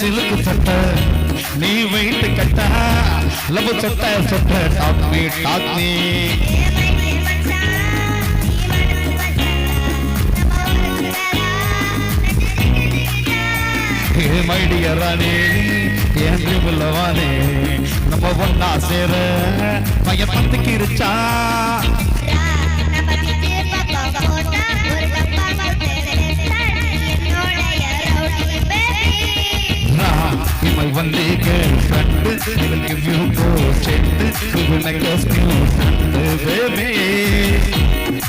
சிலுக்கு சட்டை நீ வெயிட்டு கட்டா லவ் சட்டை சட்டை டாக் மீ மைடியரானே என்று உள்ளவானே நம்ம ஒன்னா சேர பையன் பத்துக்கு இருச்சா